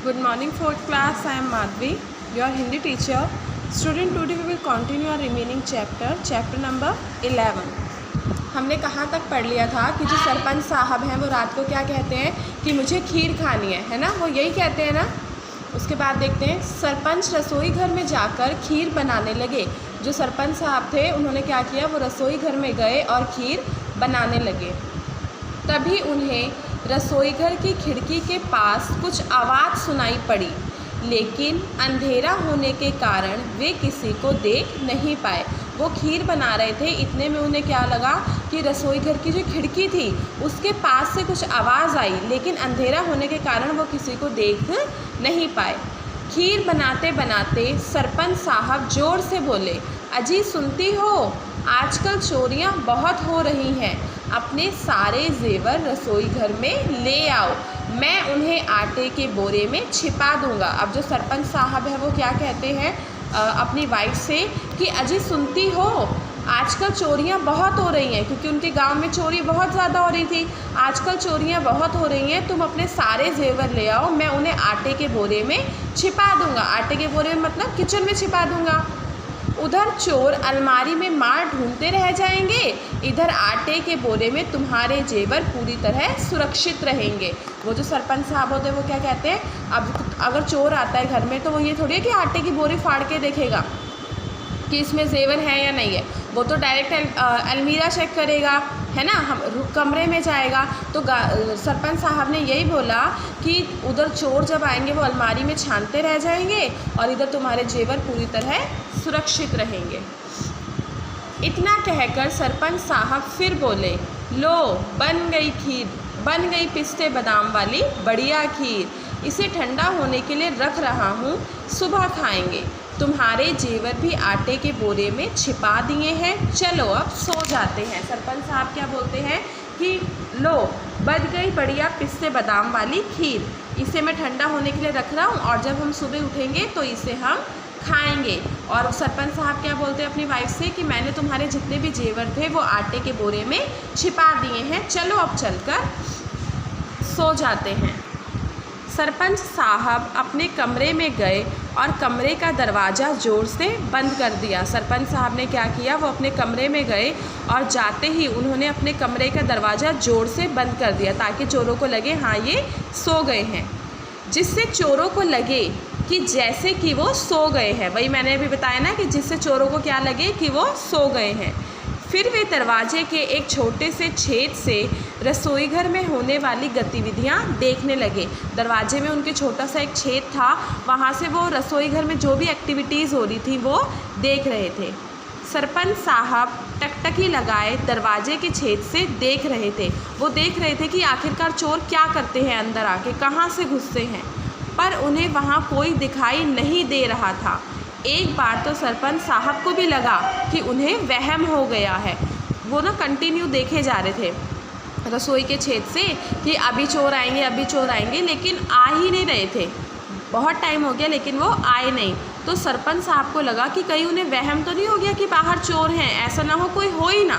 Good morning, fourth class. I am Madhvi, your Hindi teacher. Student, today we will continue our remaining chapter number 11. हमने कहाँ तक पढ़ लिया था कि जो सरपंच साहब हैं वो रात को क्या कहते हैं कि मुझे खीर खानी है ना, वो यही कहते हैं ना। उसके बाद देखते हैं सरपंच रसोई घर में जाकर खीर बनाने लगे। जो सरपंच साहब थे उन्होंने क्या किया, वो रसोई घर में गए और खीर बनाने लगे। तभी उन्हें रसोई घर की खिड़की के पास कुछ आवाज़ सुनाई पड़ी, लेकिन अंधेरा होने के कारण वे किसी को देख नहीं पाए। वो खीर बना रहे थे, इतने में उन्हें क्या लगा कि रसोई घर की जो खिड़की थी उसके पास से कुछ आवाज़ आई, लेकिन अंधेरा होने के कारण वो किसी को देख नहीं पाए। खीर बनाते बनाते सरपंच साहब ज़ोर से बोले, अजी सुनती हो, आजकल चोरियां बहुत हो रही हैं। अपने सारे जेवर रसोई घर में ले आओ, मैं उन्हें आटे के बोरे में छिपा दूंगा। अब जो सरपंच साहब है वो क्या कहते हैं अपनी वाइफ से कि अजी सुनती हो, आजकल चोरियां बहुत हो रही हैं, क्योंकि उनके गांव में चोरी बहुत ज़्यादा हो रही थी। आजकल चोरियां बहुत हो रही हैं, तुम अपने सारे जेवर ले आओ, मैं उन्हें आटे के बोरे में छिपा दूंगा। आटे के बोरे में मतलब किचन में छिपा दूंगा। उधर चोर अलमारी में मार ढूंढते रह जाएंगे, इधर आटे के बोरे में तुम्हारे जेवर पूरी तरह सुरक्षित रहेंगे। वो जो सरपंच साहब होते हैं वो क्या कहते हैं, अब अगर चोर आता है घर में तो वो ये थोड़ी है कि आटे की बोरी फाड़ के देखेगा कि इसमें जेवर है या नहीं है। वो तो डायरेक्ट अलमीरा चेक करेगा, है ना, हम कमरे में जाएगा। तो सरपंच साहब ने यही बोला कि उधर चोर जब आएंगे वो अलमारी में छानते रह जाएंगे और इधर तुम्हारे जेवर पूरी तरह सुरक्षित रहेंगे। इतना कहकर सरपंच साहब फिर बोले, लो बन गई खीर, बन गई पिस्ते बादाम वाली बढ़िया खीर, इसे ठंडा होने के लिए रख रहा हूँ, सुबह खाएंगे। तुम्हारे जेवर भी आटे के बोरे में छिपा दिए हैं, चलो अब सो जाते हैं। सरपंच साहब क्या बोलते हैं कि लो बन गई बढ़िया पिस्ते बादाम वाली खीर, इसे मैं ठंडा होने के लिए रख रहा हूँ और जब हम सुबह उठेंगे तो इसे हम खाएंगे। और सरपंच साहब क्या बोलते हैं अपनी वाइफ से कि मैंने तुम्हारे जितने भी जेवर थे वो आटे के बोरे में छिपा दिए हैं, चलो अब चलकर सो जाते हैं। सरपंच साहब अपने कमरे में गए और कमरे का दरवाज़ा ज़ोर से बंद कर दिया। सरपंच साहब ने क्या किया, वो अपने कमरे में गए और जाते ही उन्होंने अपने कमरे का दरवाज़ा ज़ोर से बंद कर दिया ताकि चोरों को लगे हाँ ये सो गए हैं, जिससे चोरों को लगे कि जैसे कि वो सो गए हैं। वही मैंने अभी बताया ना कि जिससे चोरों को क्या लगे कि वो सो गए हैं। फिर वे दरवाजे के एक छोटे से छेद से रसोई घर में होने वाली गतिविधियां देखने लगे। दरवाजे में उनके छोटा सा एक छेद था, वहां से वो रसोई घर में जो भी एक्टिविटीज़ हो रही थी वो देख रहे थे। सरपंच साहब टकटकी लगाए दरवाजे के छेद से देख रहे थे। वो देख रहे थे कि आखिरकार चोर क्या करते हैं, अंदर आके कहाँ से घुसते हैं, पर उन्हें वहाँ कोई दिखाई नहीं दे रहा था। एक बार तो सरपंच साहब को भी लगा कि उन्हें वहम हो गया है। वो ना कंटिन्यू देखे जा रहे थे रसोई के छेद से कि अभी चोर आएंगे, अभी चोर आएंगे, लेकिन आ ही नहीं रहे थे। बहुत टाइम हो गया लेकिन वो आए नहीं। तो सरपंच साहब को लगा कि कहीं उन्हें वहम तो नहीं हो गया कि बाहर चोर हैं, ऐसा ना हो कोई हो ही ना।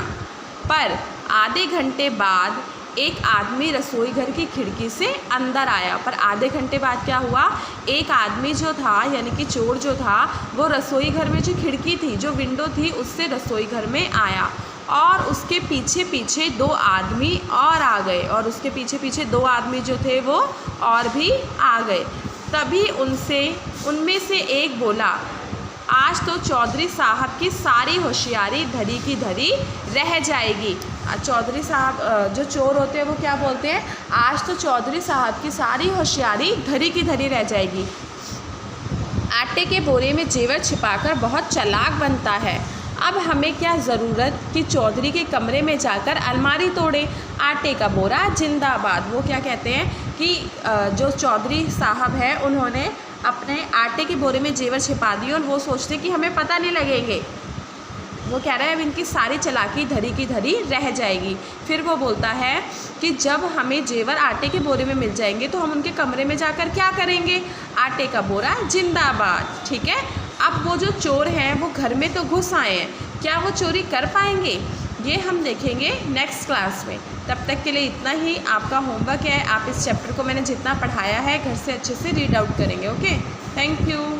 पर आधे घंटे बाद एक आदमी रसोई घर की खिड़की से अंदर आया। पर आधे घंटे बाद क्या हुआ, एक आदमी जो था यानी कि चोर जो था वो रसोई घर में जो खिड़की थी, जो विंडो थी, उससे रसोई घर में आया और उसके पीछे पीछे दो आदमी और आ गए और उसके पीछे पीछे दो आदमी जो थे वो और भी आ गए। तभी उनमें से एक बोला, आज तो चौधरी साहब की सारी होशियारी धरी की धरी रह जाएगी। चौधरी साहब जो चोर होते हैं वो क्या बोलते हैं, आज तो चौधरी साहब की सारी होशियारी धरी की धरी रह जाएगी। आटे के बोरे में जेवर छिपाकर बहुत चालाक बनता है। अब हमें क्या ज़रूरत कि चौधरी के कमरे में जाकर अलमारी तोड़े, आटे का बोरा जिंदाबाद। वो क्या कहते हैं कि जो चौधरी साहब हैं उन्होंने अपने आटे के बोरे में जेवर छिपा दिए और वो सोचते कि हमें पता नहीं लगेंगे। वो कह रहा है अब इनकी सारी चालाकी धरी की धरी रह जाएगी। फिर वो बोलता है कि जब हमें जेवर आटे के बोरे में मिल जाएंगे तो हम उनके कमरे में जाकर क्या करेंगे, आटे का बोरा जिंदाबाद। ठीक है, अब वो जो चोर हैं वो घर में तो घुस आए हैं, क्या वो चोरी कर पाएंगे? ये हम देखेंगे नेक्स्ट क्लास में। तब तक के लिए इतना ही। आपका होमवर्क है, आप इस चैप्टर को मैंने जितना पढ़ाया है घर से अच्छे से रीड आउट करेंगे। Okay, thank you.